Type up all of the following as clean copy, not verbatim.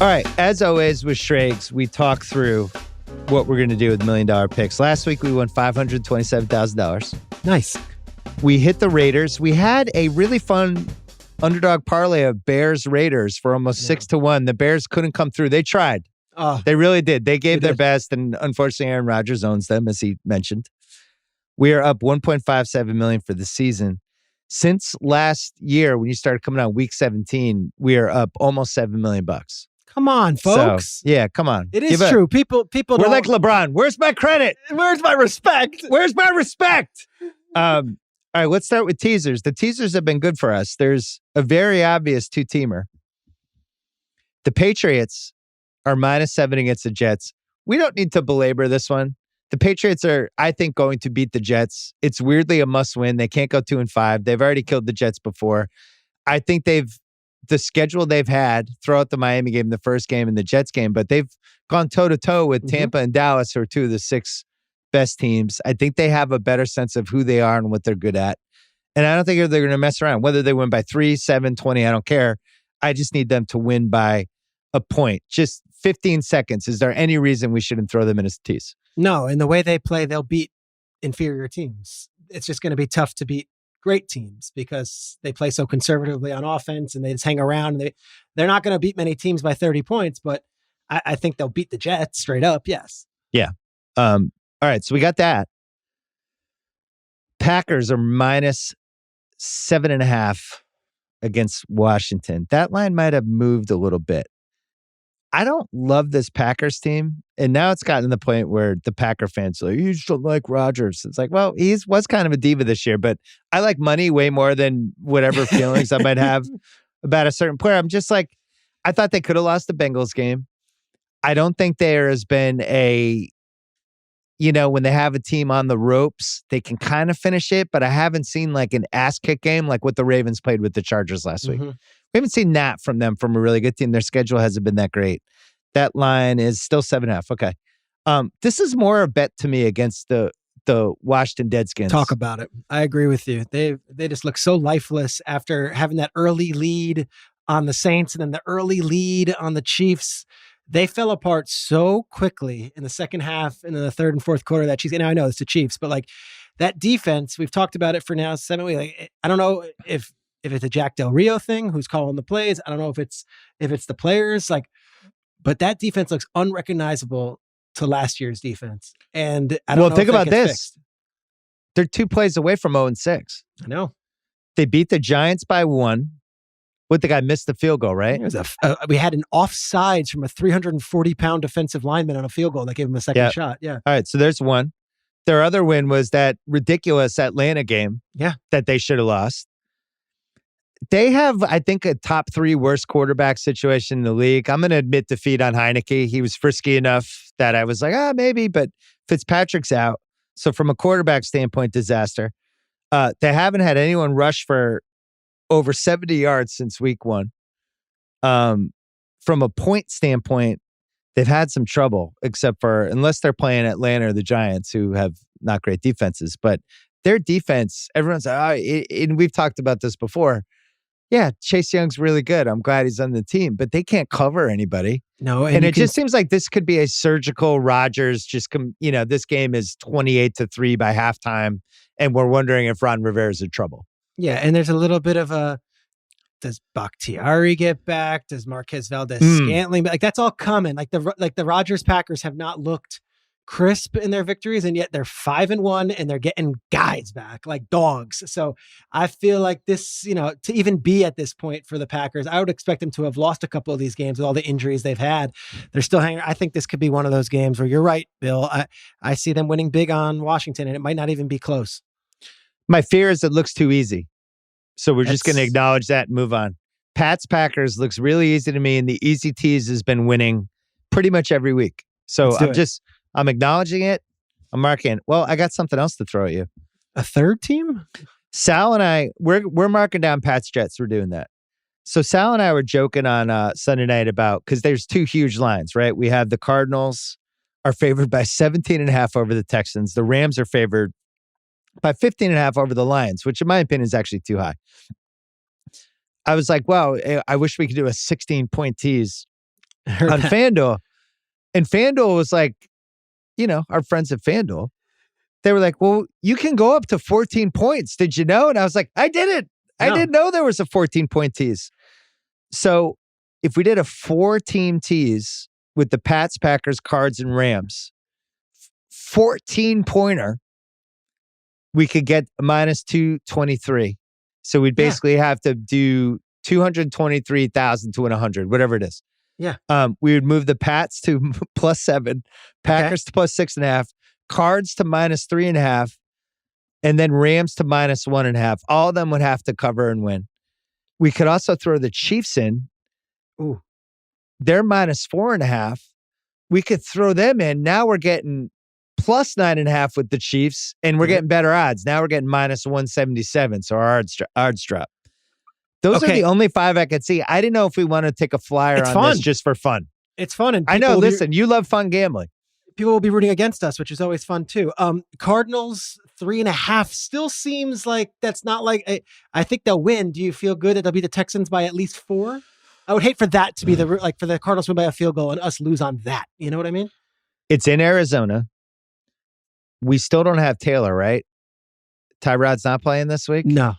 All right, as always with Schrags, we talk through what we're going to do with $1 Million Picks. Last week, we won $527,000. Nice. We hit the Raiders. We had a really fun underdog parlay of Bears-Raiders for almost 6-1. The Bears couldn't come through. They tried. They really did. They gave their best, and unfortunately, Aaron Rodgers owns them, as he mentioned. We are up $1.57 million for the season. Since last year, when you started coming out week 17, we are up almost $7 million. Come on, folks. So, yeah, come on. It is true. People We're like LeBron. Where's my credit? Where's my respect? Where's my respect? All right, let's start with teasers. The teasers have been good for us. There's a very obvious two-teamer. The Patriots are -7 against the Jets. We don't need to belabor this one. The Patriots are, I think, going to beat the Jets. It's weirdly a must-win. They can't go 2-5. They've already killed the Jets before. I think the schedule they've had, throw out the Miami game, the first game, and the Jets game, but they've gone toe-to-toe with Tampa and Dallas, who are two of the 6 best teams. I think they have a better sense of who they are and what they're good at. And I don't think they're going to mess around. Whether they win by 3, 7, 20, I don't care. I just need them to win by a point. Just 15 seconds. Is there any reason we shouldn't throw them in as tease? No, and the way they play, they'll beat inferior teams. It's just going to be tough to beat great teams because they play so conservatively on offense and they just hang around. They're not going to beat many teams by 30 points, but I think they'll beat the Jets straight up. Yes. Yeah. All right. So we got that. Packers are -7.5 against Washington. That line might have moved a little bit. I don't love this Packers team. And now it's gotten to the point where the Packer fans are like, you just don't like Rodgers. It's like, well, he was kind of a diva this year, but I like money way more than whatever feelings I might have about a certain player. I'm just like, I thought they could have lost the Bengals game. I don't think there has been when they have a team on the ropes, they can kind of finish it, but I haven't seen like an ass kick game like what the Ravens played with the Chargers last week. We haven't seen that from them, from a really good team. Their schedule hasn't been that great. That line is still 7.5. Okay. This is more a bet to me against the Washington Deadskins. Talk about it. I agree with you. They just look so lifeless after having that early lead on the Saints and then the early lead on the Chiefs. They fell apart so quickly in the second half and in the third and fourth quarter of that Chiefs. And I know it's the Chiefs, but like that defense, we've talked about it for now 7 weeks. Like, I don't know if it's a Jack Del Rio thing, who's calling the plays. I don't know if it's the players, but that defense looks unrecognizable to last year's defense. And I don't know. Well, think about this. Fixed. They're 2 plays away from 0-6. I know. They beat the Giants by 1. The guy missed the field goal, right? We had an offsides from a 340-pound defensive lineman on a field goal that gave him a second shot. Yeah. All right. So there's one. Their other win was that ridiculous Atlanta game. Yeah. That they should have lost. They have, I think, a top 3 worst quarterback situation in the league. I'm going to admit defeat on Heineke. He was frisky enough that I was like, maybe, but Fitzpatrick's out. So from a quarterback standpoint, disaster. They haven't had anyone rush for over 70 yards since week 1. From a point standpoint, they've had some trouble, except for unless they're playing Atlanta or the Giants, who have not great defenses. But their defense, everyone's like, and we've talked about this before. Yeah, Chase Young's really good. I'm glad he's on the team, but they can't cover anybody. No, and it just seems like this could be a surgical Rodgers. This game is 28-3 by halftime, and we're wondering if Ron Rivera's in trouble. Yeah, and there's a little bit of does Bakhtiari get back? Does Marquez Valdez-Scantling? Like that's all coming. Like the Rodgers Packers have not looked crisp in their victories, and yet they're 5-1 and they're getting guys back like dogs. So I feel like this, to even be at this point for the Packers, I would expect them to have lost a couple of these games with all the injuries they've had. They're still hanging. I think this could be one of those games where you're right, Bill. I see them winning big on Washington, and it might not even be close. My fear is it looks too easy. So we're just going to acknowledge that and move on. Pats Packers looks really easy to me, and the easy tease has been winning pretty much every week. So I'm acknowledging it. I'm marking. Well, I got something else to throw at you. A third team? Sal and I, we're marking down Pats Jets. We're doing that. So Sal and I were joking on Sunday night about, because there's 2 huge lines, right? We have the Cardinals are favored by 17.5 over the Texans. The Rams are favored by 15.5 over the Lions, which in my opinion is actually too high. I was like, wow, I wish we could do a 16-point tease on FanDuel. And FanDuel was like, our friends at FanDuel, they were like, well, you can go up to 14 points. Did you know? And I was like, I didn't. No. I didn't know there was a 14-point tease. So if we did a 4-team tease with the Pats, Packers, Cards, and Rams, 14-pointer, we could get minus 223. So we'd basically have to do 223,000 to win 100, whatever it is. Yeah. We would move the Pats to +7, Packers to +6.5, Cards to -3.5, and then Rams to -1.5. All of them would have to cover and win. We could also throw the Chiefs in. Ooh. They're -4.5. We could throw them in. Now we're getting +9.5 with the Chiefs, and we're getting better odds. Now we're getting -177, so our odds drop. Those are the only 5 I could see. I didn't know if we want to take a flyer on this just for fun. It's fun. And I know, listen, you love fun gambling. People will be rooting against us, which is always fun too. Cardinals 3.5 still seems like that's not like, I think they'll win. Do you feel good that they'll beat the Texans by at least 4? I would hate for that to be for the Cardinals win by a field goal and us lose on that. You know what I mean? It's in Arizona. We still don't have Taylor, right? Tyrod's not playing this week? No.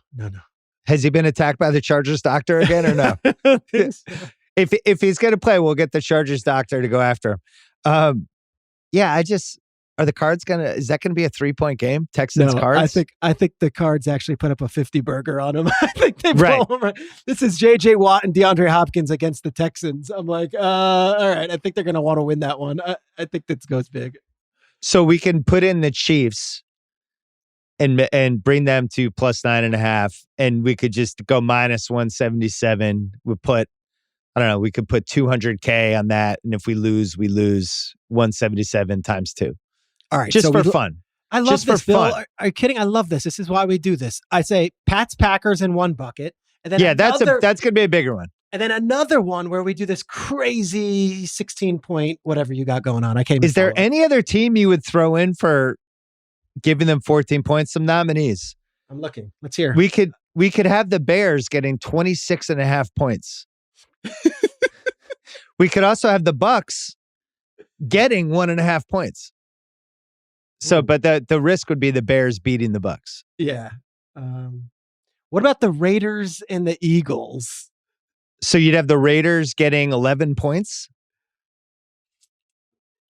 Has he been attacked by the Chargers doctor again or no? If he's going to play, we'll get the Chargers doctor to go after him. Are the Cards is that going to be a 3-point game? Texans Cards? I think the Cards actually put up a 50 burger on them. I think they blow them right. This is JJ Watt and DeAndre Hopkins against the Texans. I'm like, all right. I think they're going to want to win that one. I think this goes big. So we can put in the Chiefs and bring them to +9.5, and we could just go -177. We could put 200K on that, and if we lose 177 times 2. All right, just for fun. I love just this, for Bill. fun. Are you kidding? I love this. This is why we do this. I say Pats, Packers in one bucket, and then that's going to be a bigger one. And then another one where we do this crazy 16-point whatever you got going on. I can't even Is there any other team you would throw in for giving them 14 points? Some nominees. I'm looking. Let's hear. We could have the Bears getting 26.5 points. We could also have the Bucks getting 1.5 points. So, but the risk would be the Bears beating the Bucks. Yeah. What about the Raiders and the Eagles? So you'd have the Raiders getting 11 points?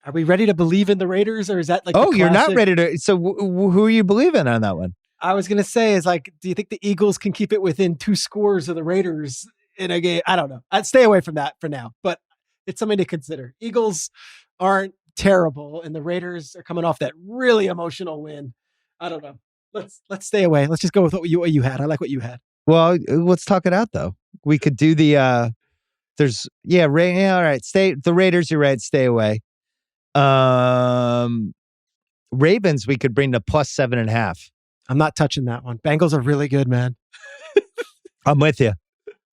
Are we ready to believe in the Raiders, or is that like? Oh, you're not ready to. So who are you believing on that one? I was going to say is like, do you think the Eagles can keep it within 2 scores of the Raiders in a game? I don't know. I'd stay away from that for now, but it's something to consider. Eagles aren't terrible, and the Raiders are coming off that really emotional win. I don't know. Let's stay away. Let's just go with what you had. I like what you had. Well, let's talk it out though. We could do the all right. The Raiders, you're right, stay away. Ravens we could bring to +7.5. I'm not touching that one. Bengals are really good, man. I'm with you.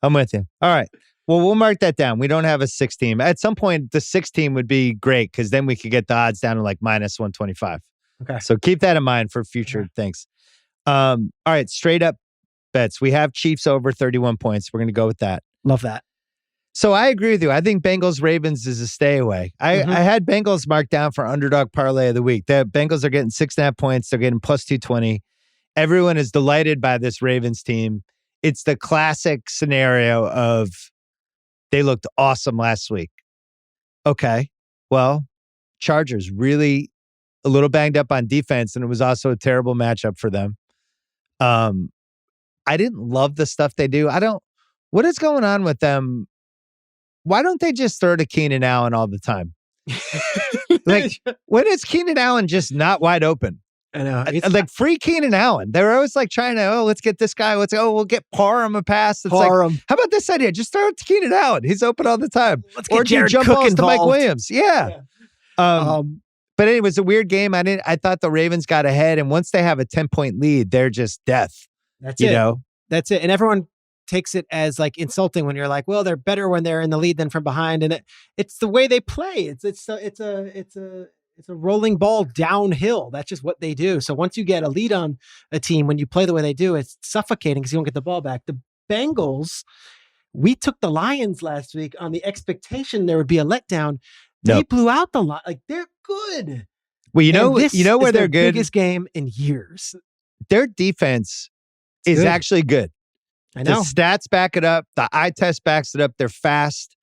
All right. Well, we'll mark that down. We don't have a 6 team. At some point, the 6 team would be great because then we could get the odds down to like -125. Okay. So keep that in mind for future things. All right. Straight up bets. We have Chiefs over 31 points. We're going to go with that. Love that. So I agree with you. I think Bengals Ravens is a stay away. I had Bengals marked down for underdog parlay of the week. The Bengals are getting 6.5 points. They're getting +220. Everyone is delighted by this Ravens team. It's the classic scenario of they looked awesome last week. Okay. Well, Chargers really a little banged up on defense, and it was also a terrible matchup for them. I didn't love the stuff they do. What is going on with them? Why don't they just throw to Keenan Allen all the time? Like, when is Keenan Allen just not wide open? I know. Like, free Keenan Allen. They're always like trying to, let's get this guy. We'll get Parham a pass. It's Parham. Like, how about this idea? Just throw it to Keenan Allen. He's open all the time. Let's get Jared jump Cook balls involved. to Mike Williams. Yeah. But anyway, it was a weird game. I thought the Ravens got ahead, and once they have a 10-point lead, they're just death. That's it. That's it. And everyone takes it as like insulting when you're like, well, they're better when they're in the lead than from behind. And it's the way they play. It's a rolling ball downhill. That's just what they do. So once you get a lead on a team, when you play the way they do, it's suffocating because you don't get the ball back. The Bengals, We took the Lions last week on the expectation there would be a letdown. They Nope. blew out the Lions. Like, they're good. Well, you know this where is they're their good? biggest game in years. Their defense is good. actually good. I know. The stats back it up. The eye test backs it up. They're fast.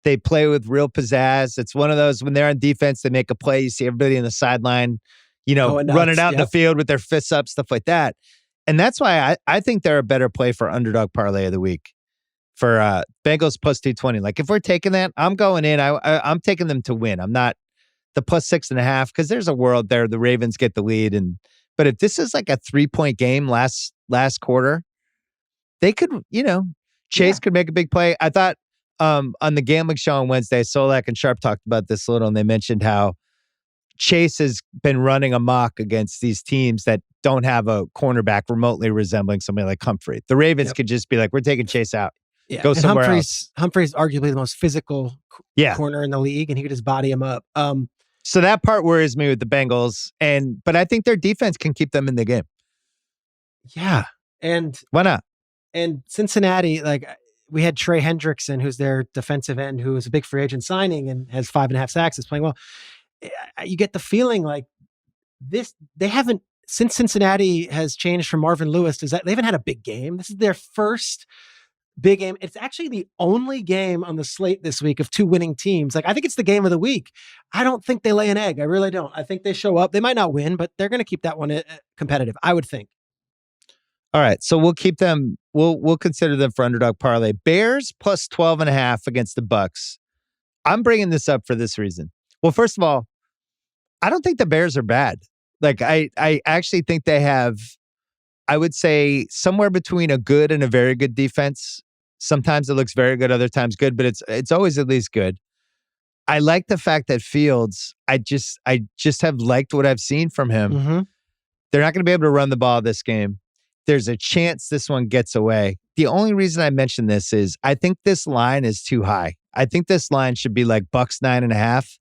They play with real pizzazz. It's one of those, when they're on defense, they make a play. You see everybody in the sideline, running out in the field with their fists up, stuff like that. And that's why I think they're a better play for underdog parlay of the week for Bengals plus 220. Like, if we're taking that, I'm going in. I'm taking them to win. I'm not the plus 6.5, because there's a world there the Ravens get the lead. But if this is like a 3-point game last quarter, they could, Chase could make a big play. I thought on the gambling show on Wednesday, Solak and Sharp talked about this a little, and they mentioned how Chase has been running amok against these teams that don't have a cornerback remotely resembling somebody like Humphrey. The Ravens could just be like, we're taking Chase out. Yeah. Go somewhere else. Humphrey's arguably the most physical corner in the league, and he could just body him up. So that part worries me with the Bengals, but I think their defense can keep them in the game. Yeah. And why not? And Cincinnati, like, we had Trey Hendrickson, who's their defensive end, who was a big free agent signing and has 5.5 sacks, is playing well. You get the feeling like they haven't, since Cincinnati has changed from Marvin Lewis, they haven't had a big game. This is their first big game. It's actually the only game on the slate this week of 2 winning teams. Like, I think it's the game of the week. I don't think they lay an egg. I really don't. I think they show up. They might not win, but they're going to keep that one competitive, I would think. All right, so we'll keep them. We'll consider them for underdog parlay. Bears plus 12.5 against the Bucks. I'm bringing this up for this reason. Well, first of all, I don't think the Bears are bad. Like, I actually think they have, I would say, somewhere between a good and a very good defense. Sometimes it looks very good, other times good, but it's always at least good. I like the fact that Fields, I just have liked what I've seen from him. Mm-hmm. They're not going to be able to run the ball this game. There's a chance this one gets away. The only reason I mention this is I think this line is too high. I think this line should be like Bucks 9.5,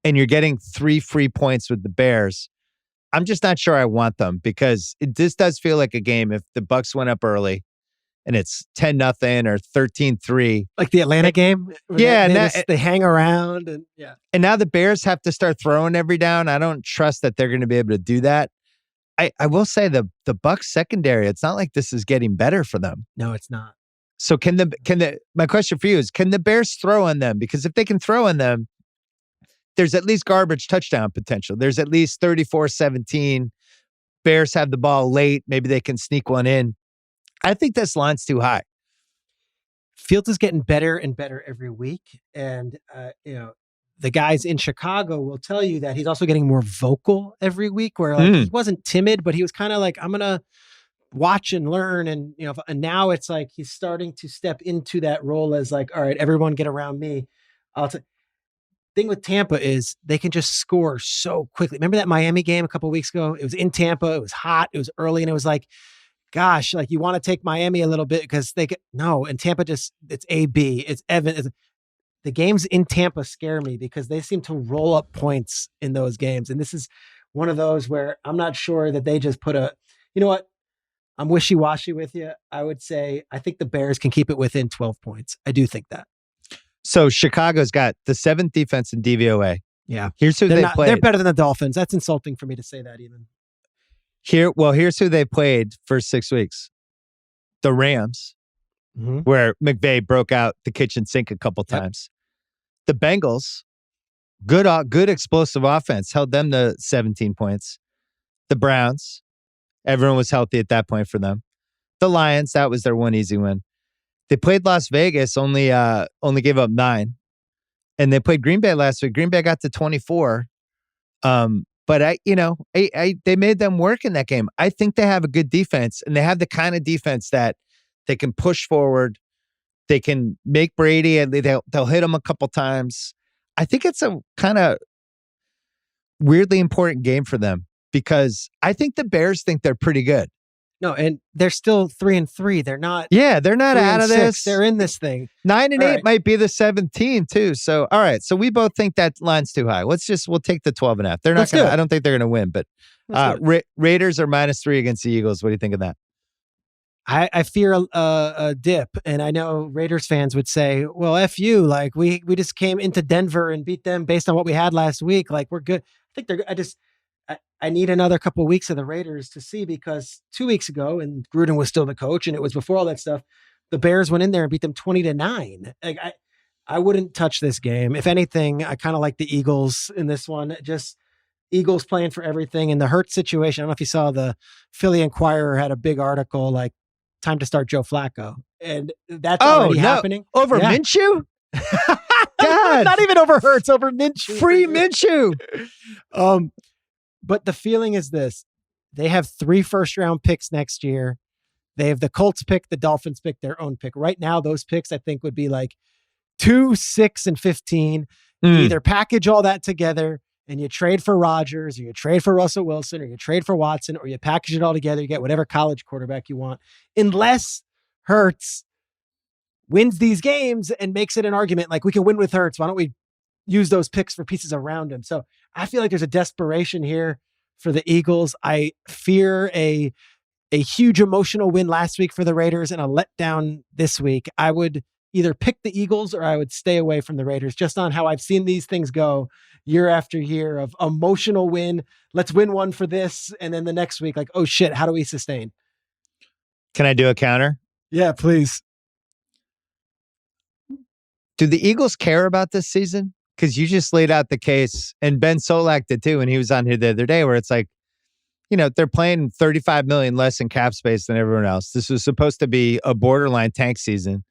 and you're getting 3 free points with the Bears. I'm just not sure I want them, because this does feel like a game if the Bucks went up early and it's 10-0 or 13-3. Like the Atlanta game? Yeah. They hang around. And now the Bears have to start throwing every down. I don't trust that they're going to be able to do that. I will say the Bucks secondary, it's not like this is getting better for them. No, it's not. So my question for you is, can the Bears throw on them? Because if they can throw on them, there's at least garbage touchdown potential. There's at least 34-17. Bears have the ball late. Maybe they can sneak one in. I think this line's too high. Fields is getting better and better every week. And, the guys in Chicago will tell you that he's also getting more vocal every week, where he wasn't timid, but he was kind of like, I'm going to watch and learn. And, and now it's like he's starting to step into that role as like, all right, everyone get around me. Thing with Tampa is they can just score so quickly. Remember that Miami game a couple of weeks ago? It was in Tampa. It was hot. It was early. And it was like, gosh, like, you want to take Miami a little bit because and Tampa it's AB, it's Evan. The games in Tampa scare me because they seem to roll up points in those games. And this is one of those where I'm not sure that they just put you know what? I'm wishy-washy with you. I would say, I think the Bears can keep it within 12 points. I do think that. So Chicago's got the 7th defense in DVOA. Yeah. Here's who they played. They're better than the Dolphins. That's insulting for me to say that even. Here's who they played for 6 weeks. The Rams, where McVay broke out the kitchen sink a couple times. The Bengals, good explosive offense, held them to 17 points. The Browns, everyone was healthy at that point for them. The Lions, that was their one easy win. They played Las Vegas, only gave up 9. And they played Green Bay last week. Green Bay got to 24. But they made them work in that game. I think they have a good defense, and they have the kind of defense that they can push forward. They can make Brady, and they'll hit him a couple times. I think it's a kind of weirdly important game for them, because I think the Bears think they're pretty good. No, and they're still 3-3. They're not. Yeah, they're not out of this. They're in this thing. 9-8 might be the 17 too. So, all right. So we both think that line's too high. We'll take the 12.5. They're not going to, I don't think they're going to win, but Raiders are -3 against the Eagles. What do you think of that? I fear a dip, and I know Raiders fans would say, "Well, f you, like we just came into Denver and beat them based on what we had last week. Like we're good." I think they're. I need another couple of weeks of the Raiders to see, because 2 weeks ago, and Gruden was still the coach, and it was before all that stuff, the Bears went in there and beat them 20-9. Like I wouldn't touch this game. If anything, I kind of like the Eagles in this one. Just Eagles playing for everything. In the Hurts situation, I don't know if you saw, the Philly Inquirer had a big article like, time to start Joe Flacco. And that's already happening. Over Minshew? God. Not even over Hurts, over Minshew. Free Minshew. But the feeling is this. They have 3 first-round picks next year. They have the Colts pick, the Dolphins pick, their own pick. Right now, those picks, I think, would be like 2, 6, and 15. You either package all that together and you trade for Rodgers, or you trade for Russell Wilson, or you trade for Watson, or you package it all together, you get whatever college quarterback you want. Unless Hurts wins these games and makes it an argument, like, we can win with Hurts, why don't we use those picks for pieces around him? So I feel like there's a desperation here for the Eagles. I fear a huge emotional win last week for the Raiders and a letdown this week. I would either pick the Eagles or I would stay away from the Raiders, just on how I've seen these things go year after year of emotional win. Let's win one for this. And then the next week, like, oh shit, how do we sustain? Can I do a counter? Yeah, please. Do the Eagles care about this season? Because you just laid out the case, and Ben Solak did too when he was on here the other day, where it's like, they're playing $35 million less in cap space than everyone else. This was supposed to be a borderline tank season.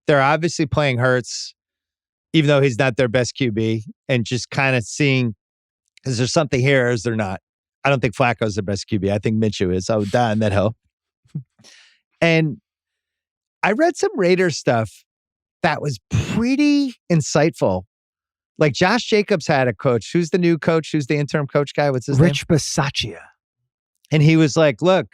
They're obviously playing Hurts, even though he's not their best QB, and just kind of seeing, is there something here or is there not? I don't think Flacco's the best QB. I think Minshew is. I would die on that hill. And I read some Raiders stuff that was pretty insightful. Like, Josh Jacobs had a coach. Who's the new coach? Who's the interim coach guy? What's his name? Rich Bisaccia. And he was like, look,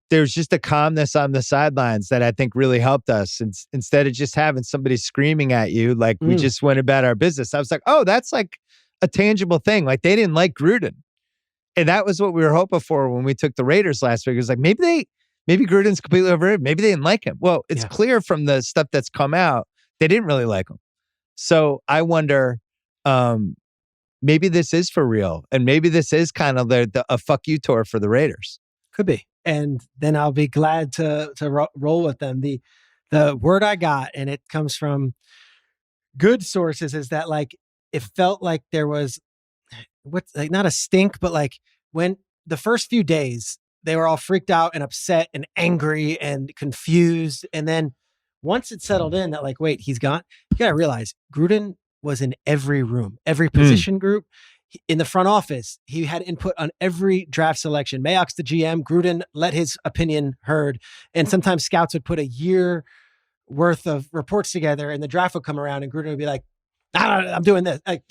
there's just a calmness on the sidelines that I think really helped us. And instead of just having somebody screaming at you, like, we just went about our business. I was like, oh, that's like a tangible thing. Like, they didn't like Gruden. And that was what we were hoping for when we took the Raiders last week. It was like, maybe Gruden's completely overrated. Maybe they didn't like him. Well, it's clear from the stuff that's come out, they didn't really like him. So I wonder, maybe this is for real. And maybe this is kind of a fuck you tour for the Raiders. Could be. And then I'll be glad to roll with them. The word I got, and it comes from good sources, is that, like, it felt like there was not a stink, but like, when the first few days they were all freaked out and upset and angry and confused. And then once it settled in that, like, wait, he's gone. You got to realize Gruden was in every room, every position group. In the front office, he had input on every draft selection. Mayock's the GM. Gruden let his opinion heard. And sometimes scouts would put a year worth of reports together, and the draft would come around and Gruden would be like, I'm doing this. Like,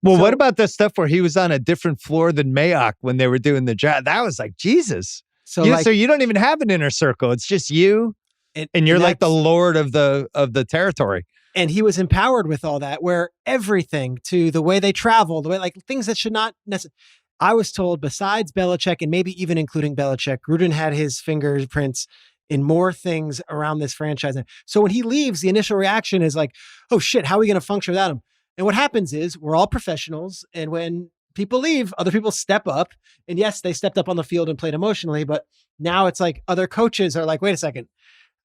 well, what about the stuff where he was on a different floor than Mayock when they were doing the draft? That was like, Jesus. So you don't even have an inner circle. It's just you, and you're like the lord of the territory. And he was empowered with all that, where everything, to the way they travel, the way, like, things that should not necessarily. I was told, besides Belichick, and maybe even including Belichick, Gruden had his fingerprints in more things around this franchise. So when he leaves, the initial reaction is like, oh shit, how are we going to function without him? And what happens is, we're all professionals. And when people leave, other people step up. And yes, they stepped up on the field and played emotionally, but now it's like other coaches are like, wait a second,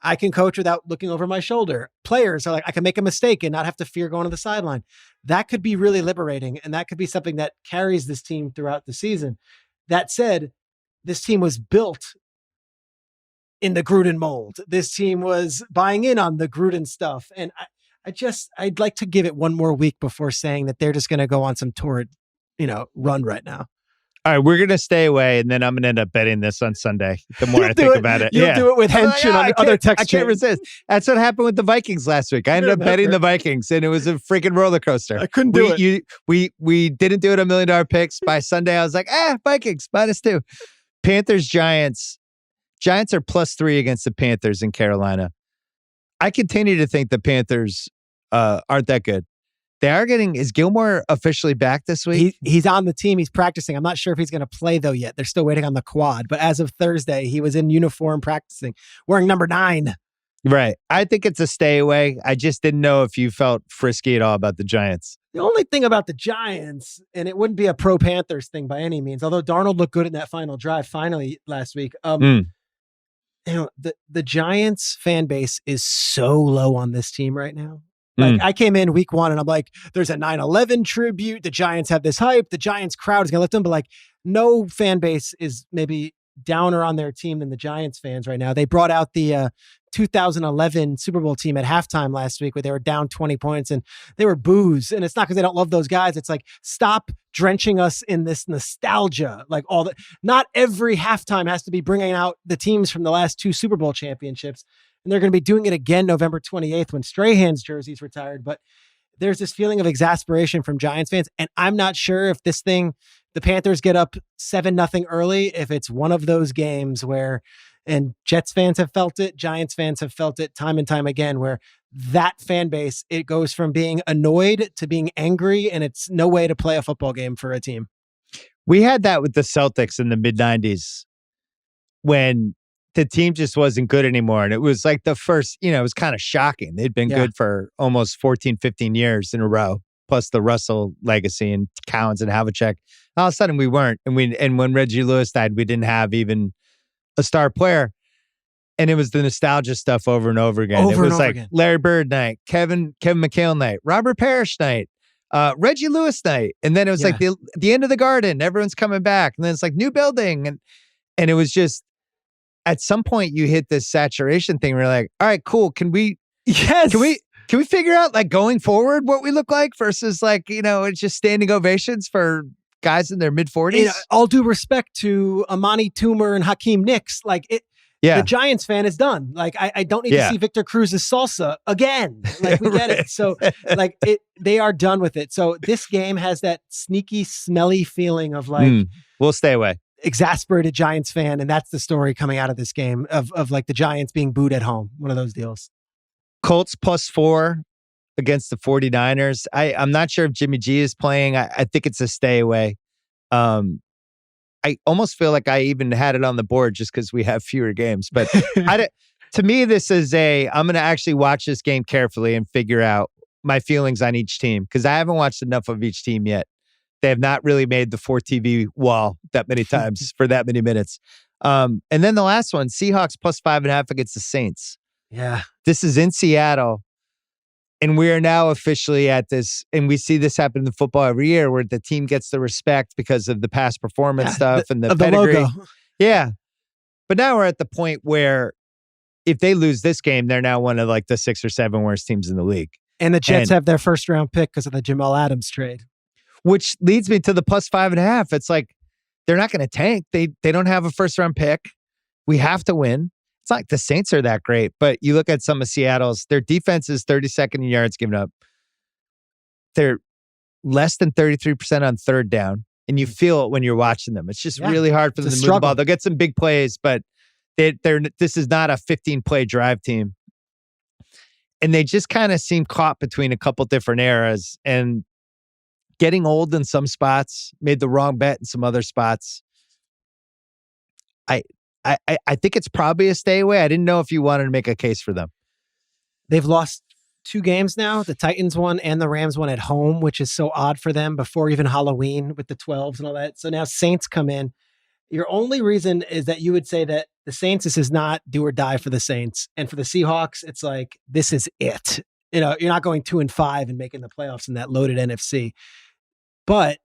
I can coach without looking over my shoulder. Players are like, I can make a mistake and not have to fear going to the sideline. That could be really liberating. And that could be something that carries this team throughout the season. That said, this team was built in the Gruden mold. This team was buying in on the Gruden stuff. And I'd like to give it one more week before saying that they're just going to go on some torrid, run right now. All right, we're going to stay away, and then I'm going to end up betting this on Sunday. The more I think about it. You'll do it with Hench and other text. I can't resist. That's what happened with the Vikings last week. I ended up betting the Vikings, and it was a freaking roller coaster. I couldn't do it. We didn't do it on $1 Million Picks. By Sunday, I was like, Vikings, -2. Panthers, Giants. Giants are +3 against the Panthers in Carolina. I continue to think the Panthers aren't that good. They are is Gilmore officially back this week? He's on the team. He's practicing. I'm not sure if he's going to play though yet. They're still waiting on the quad. But as of Thursday, he was in uniform practicing, wearing number 9. Right. I think it's a stay away. I just didn't know if you felt frisky at all about the Giants. The only thing about the Giants, and it wouldn't be a pro Panthers thing by any means, although Darnold looked good in that final drive finally last week. The Giants fan base is so low on this team right now. Like I came in week 1 and I'm like, there's a 9/11 tribute. The Giants have this hype. The Giants crowd is going to lift them. But like no fan base is maybe downer on their team than the Giants fans right now. They brought out the 2011 Super Bowl team at halftime last week where they were down 20 points and they were boos. And it's not because they don't love those guys. It's like, stop drenching us in this nostalgia. Like not every halftime has to be bringing out the teams from the last 2 Super Bowl championships. And they're going to be doing it again November 28th when Strahan's jersey's retired. But there's this feeling of exasperation from Giants fans. And I'm not sure if the Panthers get up 7-0 early, if it's one of those games where, and Jets fans have felt it, Giants fans have felt it time and time again, where that fan base, it goes from being annoyed to being angry, and it's no way to play a football game for a team. We had that with the Celtics in the mid-90s when the team just wasn't good anymore. And it was like the first, it was kind of shocking. They'd been good for almost 14, 15 years in a row, plus the Russell legacy and Cowens and Havlicek. All of a sudden we weren't. And when Reggie Lewis died, we didn't have even a star player. And it was the nostalgia stuff over and over again. It was like Larry Bird night, Kevin McHale night, Robert Parrish night, Reggie Lewis night. And then it was like the end of the garden. Everyone's coming back. And then it's like new building. And it was just, at some point you hit this saturation thing where you're like, all right, cool. Can we figure out like going forward what we look like versus like, it's just standing ovations for guys in their mid 40s? All due respect to Amani Toomer and Hakeem Nicks, the Giants fan is done. Like, I don't need to see Victor Cruz's salsa again. Like, we get it. So, they are done with it. So this game has that sneaky, smelly feeling of like, we'll stay away. Exasperated Giants fan, and that's the story coming out of this game of like the Giants being booed at home. One of those deals. Colts +4 against the 49ers. I'm not sure if Jimmy G is playing. I think it's a stay away. I almost feel like I even had it on the board just because we have fewer games. But to me, this is I'm going to actually watch this game carefully and figure out my feelings on each team because I haven't watched enough of each team yet. They have not really made the 4 TV wall that many times for that many minutes. And then the last one, Seahawks +5.5 against the Saints. Yeah. This is in Seattle. And we are now officially at this, and we see this happen in football every year where the team gets the respect because of the past performance stuff and the pedigree. Logo. Yeah. But now we're at the point where if they lose this game, they're now one of like the 6 or 7 worst teams in the league. And the Jets have their first round pick because of the Jamal Adams trade. Which leads me to the +5.5. It's like, they're not going to tank. They don't have a first round pick. We have to win. It's not like the Saints are that great, but you look at some of Seattle's, their defense is 32nd in yards given up. They're less than 33% on third down. And you feel it when you're watching them. It's just really hard for them to move the ball. They'll get some big plays, but this is not a 15-play drive team. And they just kind of seem caught between a couple different eras and getting old in some spots, made the wrong bet in some other spots. I think it's probably a stay away. I didn't know if you wanted to make a case for them. They've lost 2 games now, the Titans one and the Rams one at home, which is so odd for them before even Halloween with the 12s and all that. So now Saints come in. Your only reason is that you would say that the Saints, this is not do or die for the Saints. And for the Seahawks, it's like, this is it. You're not going 2-5 and making the playoffs in that loaded NFC. But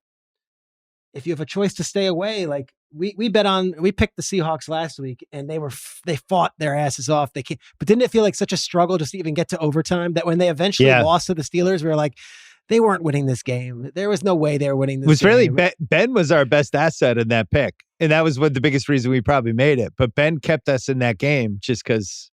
if you have a choice to stay away, like we picked the Seahawks last week and they fought their asses off. But didn't it feel like such a struggle just to even get to overtime that when they eventually lost to the Steelers, we were like, they weren't winning this game. There was no way they were winning this game. It was really, Ben was our best asset in that pick. And that was the biggest reason we probably made it. But Ben kept us in that game just because,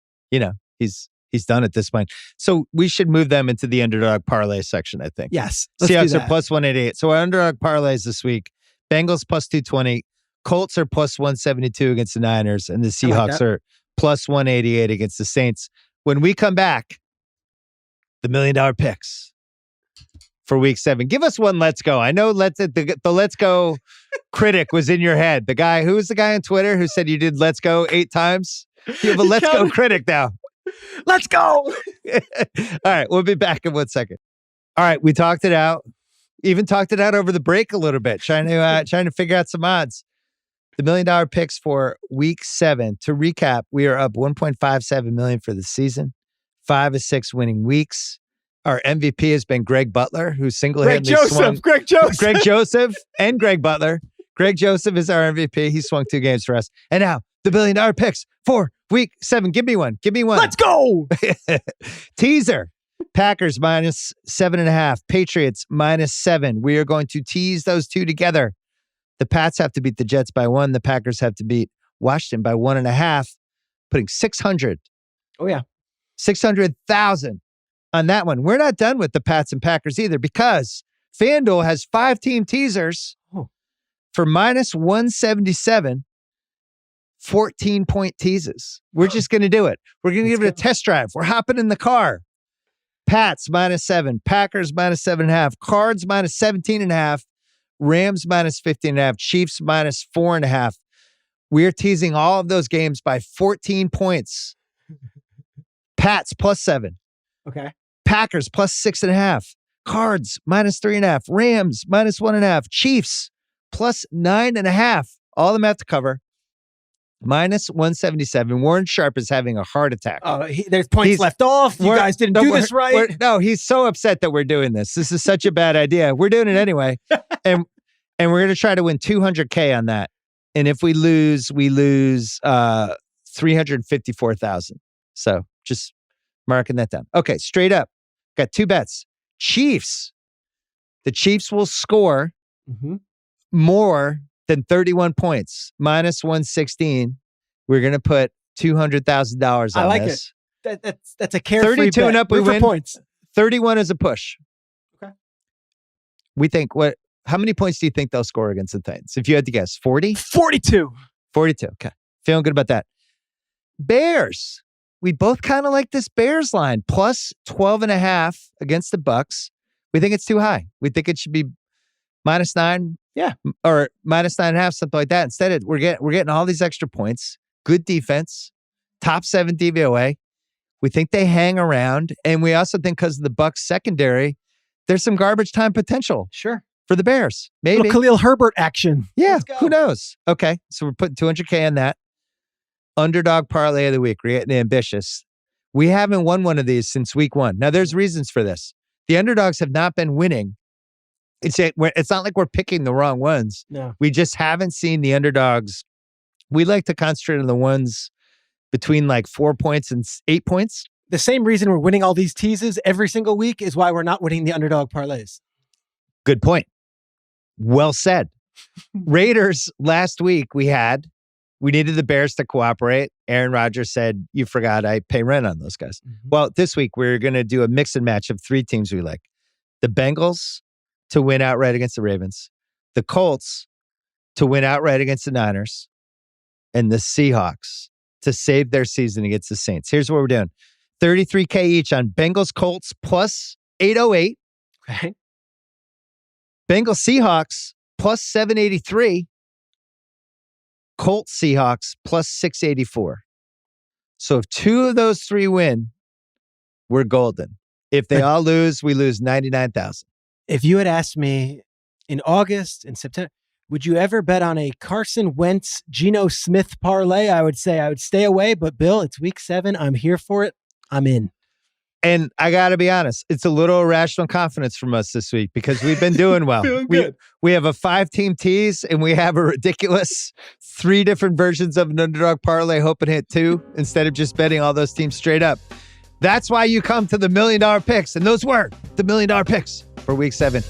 he's done at this point. So we should move them into the underdog parlay section, I think. Yes. Seahawks are +188. So our underdog parlays this week, Bengals +220, Colts are +172 against the Niners, and the Seahawks are +188 against the Saints. When we come back, the $1 Million Picks for week 7. Give us one let's go. I know the let's go critic was in your head. The guy, who was the guy on Twitter who said you did let's go 8 times? You have a let's go critic now. Let's go. All right, we'll be back in 1 second. All right, we talked it out. Even talked it out over the break a little bit, trying to figure out some odds. The $1 million picks for week 7. To recap, we are up $1.57 million for the season. 5 of 6 winning weeks. Our MVP has been Greg Butler, who single-handedly swung. Greg Joseph. Greg Joseph and Greg Butler. Greg Joseph is our MVP. He swung 2 games for us. And now, the $1 million picks for week 7. Give me one. Let's go. Teaser. Packers minus 7.5. Patriots minus 7. We are going to tease those two together. The Pats have to beat the Jets by 1. The Packers have to beat Washington by 1.5, putting 600. Oh, yeah. 600,000 on that one. We're not done with the Pats and Packers either, because FanDuel has 5-team teasers for minus 177, 14-point teases. We're just going to do it. We're going to give it a test drive. We're hopping in the car. Pats minus 7, Packers minus 7.5, Cards minus 17.5, Rams minus 15.5, Chiefs minus 4.5. We're teasing all of those games by 14 points. Pats plus 7. Okay. Packers plus 6.5. Cards minus 3.5. Rams minus 1.5. Chiefs plus 9.5. All of them have to cover. Minus 177. Warren Sharp is having a heart attack. There's points left off. You guys didn't do this right. No, he's so upset that we're doing this. This is such a bad idea. We're doing it anyway. and we're going to try to win $200K on that. And if we lose 354,000. So just marking that down. Okay, straight up. Got 2 bets. Chiefs. The Chiefs will score more than 31 points. Minus 116. We're going to put $200,000 on this. I like it. That's a carefree 32 bet. and up, we win. Points. 31 is a push. Okay. We think how many points do you think they'll score against the Titans? If you had to guess, 40? 42. 42. Okay. Feeling good about that. Bears. We both kind of like this Bears line. Plus 12.5 against the Bucks. We think it's too high. We think it should be minus 9. Yeah. Or minus 9.5, something like that. Instead, we're getting all these extra points. Good defense. Top 7 DVOA. We think they hang around. And we also think because of the Bucks secondary, there's some garbage time potential. Sure. For the Bears. Maybe. Little Khalil Herbert action. Yeah. Who knows? Okay. So we're putting $200K on that. Underdog parlay of the week. We're getting ambitious. We haven't won one of these since week 1. Now, there's reasons for this. The underdogs have not been winning. It's not like we're picking the wrong ones. No. We just haven't seen the underdogs. We like to concentrate on the ones between like 4 points and 8 points. The same reason we're winning all these teases every single week is why we're not winning the underdog parlays. Good point. Well said. Raiders last week we needed the Bears to cooperate. Aaron Rodgers said, you forgot I pay rent on those guys. Well, this week we're going to do a mix and match of 3 teams we like. The Bengals to win outright against the Ravens. The Colts to win outright against the Niners. And the Seahawks to save their season against the Saints. Here's what we're doing. $33K each on Bengals Colts plus 808. Okay. Bengals Seahawks plus 783. Colts Seahawks plus 684. So if 2 of those 3 win, we're golden. If they all lose, we lose 99,000. If you had asked me in August, in September, would you ever bet on a Carson Wentz, Geno Smith parlay? I would say I would stay away. But Bill, it's week 7. I'm here for it. I'm in. And I got to be honest, it's a little irrational confidence from us this week because we've been doing well. We have a 5-team tease and we have a ridiculous 3 different versions of an underdog parlay, hoping to hit 2 instead of just betting all those teams straight up. That's why you come to the $1 Million Picks. And those were the $1 Million Picks for week 7.